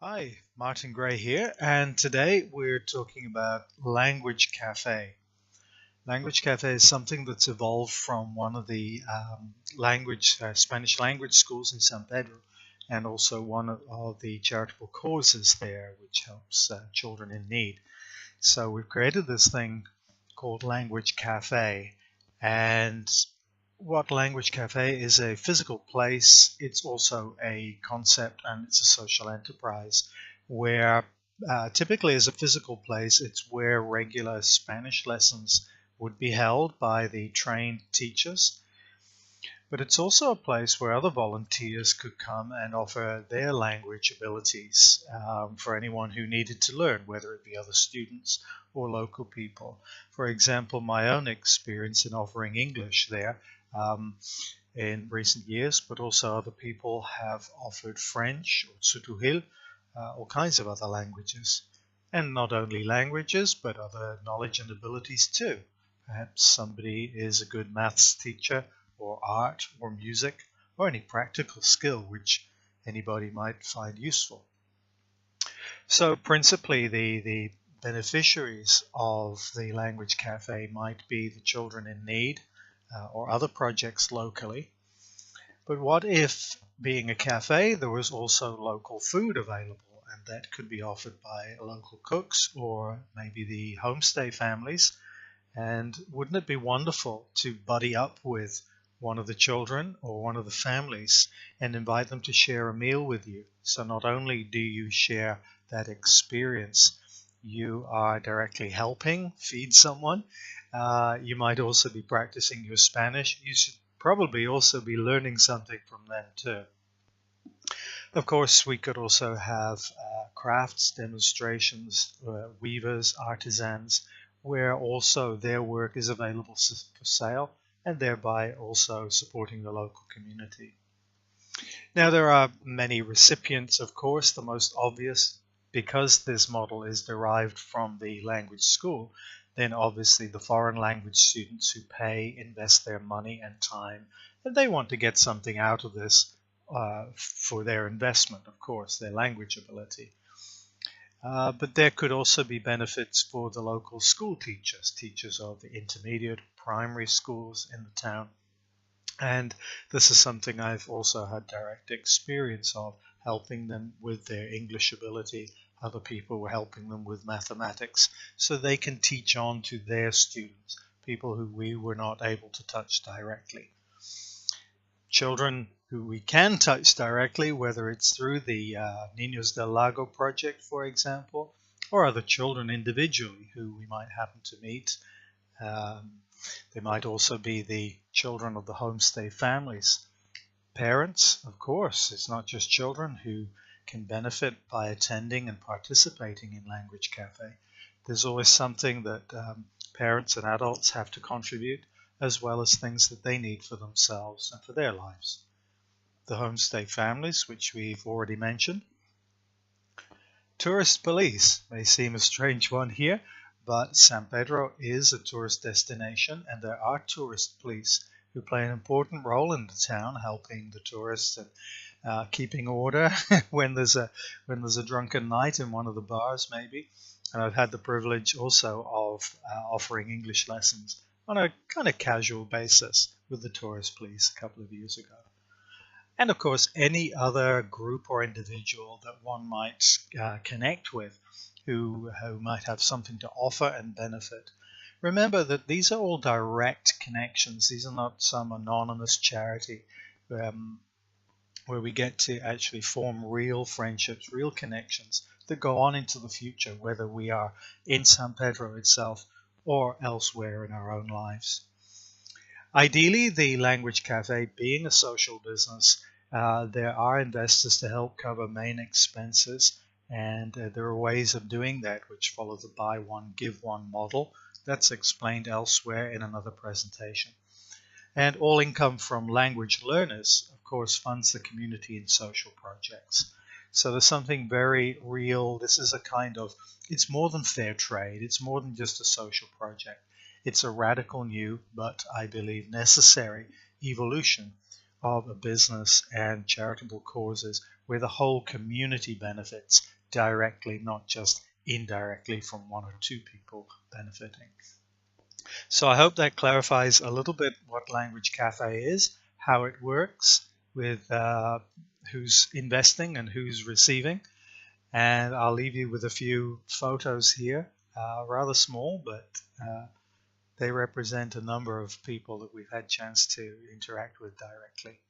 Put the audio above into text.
Hi, Martin Gray here, and today we're talking about Language Cafe. Language Cafe is something that's evolved from one of the Spanish language schools in San Pedro, and also one of the charitable causes there, which helps children in need. So we've created this thing called Language Cafe, and what Language Cafe is a physical place. It's also a concept and it's a social enterprise where typically as a physical place, it's where regular Spanish lessons would be held by the trained teachers. But it's also a place where other volunteers could come and offer their language abilities for anyone who needed to learn, whether it be other students or local people. For example, my own experience in offering English there um, in recent years, but also other people have offered French or Tsutujil, all kinds of other languages. And not only languages, but other knowledge and abilities too. Perhaps somebody is a good maths teacher, or art, or music, or any practical skill which anybody might find useful. So principally the beneficiaries of the Language Cafe might be the children in need or other projects locally. But what if, being a cafe, there was also local food available, and that could be offered by local cooks or maybe the homestay families? And wouldn't it be wonderful to buddy up with one of the children or one of the families and invite them to share a meal with you? So not only do you share that experience, you are directly helping feed someone. You might also be practicing your Spanish. You should probably also be learning something from them too. Of course, we could also have crafts demonstrations, weavers, artisans, where also their work is available for sale and thereby also supporting the local community. Now, there are many recipients, of course. The most obvious, because this model is derived from the language school, then obviously the foreign language students who pay, invest their money and time, and they want to get something out of this for their investment, of course, their language ability. But there could also be benefits for the local school teachers, teachers of the intermediate primary schools in the town. And this is something I've also had direct experience of, helping them with their English ability. Other people were helping them with mathematics so they can teach on to their students, people who we were not able to touch directly. Children who we can touch directly, whether it's through the Niños del Lago project, for example, or other children individually who we might happen to meet. They might also be the children of the homestay families. Parents, of course, it's not just children who can benefit by attending and participating in Language Cafe. There's always something that parents and adults have to contribute, as well as things that they need for themselves and for their lives. The homestay families, which we've already mentioned. Tourist police may seem a strange one here, but San Pedro is a tourist destination, and there are tourist police who play an important role in the town, helping the tourists and keeping order when there's a drunken night in one of the bars, maybe. And I've had the privilege also of offering English lessons on a kind of casual basis with the tourist police a couple of years ago. And of course, any other group or individual that one might connect with who might have something to offer and benefit. Remember that these are all direct connections. These are not some anonymous charity where we get to actually form real friendships, real connections that go on into the future, whether we are in San Pedro itself or elsewhere in our own lives. Ideally, the Language Cafe being a social business, there are investors to help cover main expenses, and there are ways of doing that which follow the buy one, give one model. That's explained elsewhere in another presentation. And all income from language learners, of course, funds the community in social projects. So there's something very real. This is a kind of, it's more than fair trade. It's more than just a social project. It's a radical new, but I believe necessary evolution of a business and charitable causes where the whole community benefits directly, not just indirectly from one or two people benefiting. So I hope that clarifies a little bit what Language Cafe is, how it works with who's investing and who's receiving. And I'll leave you with a few photos here, rather small, but they represent a number of people that we've had chance to interact with directly.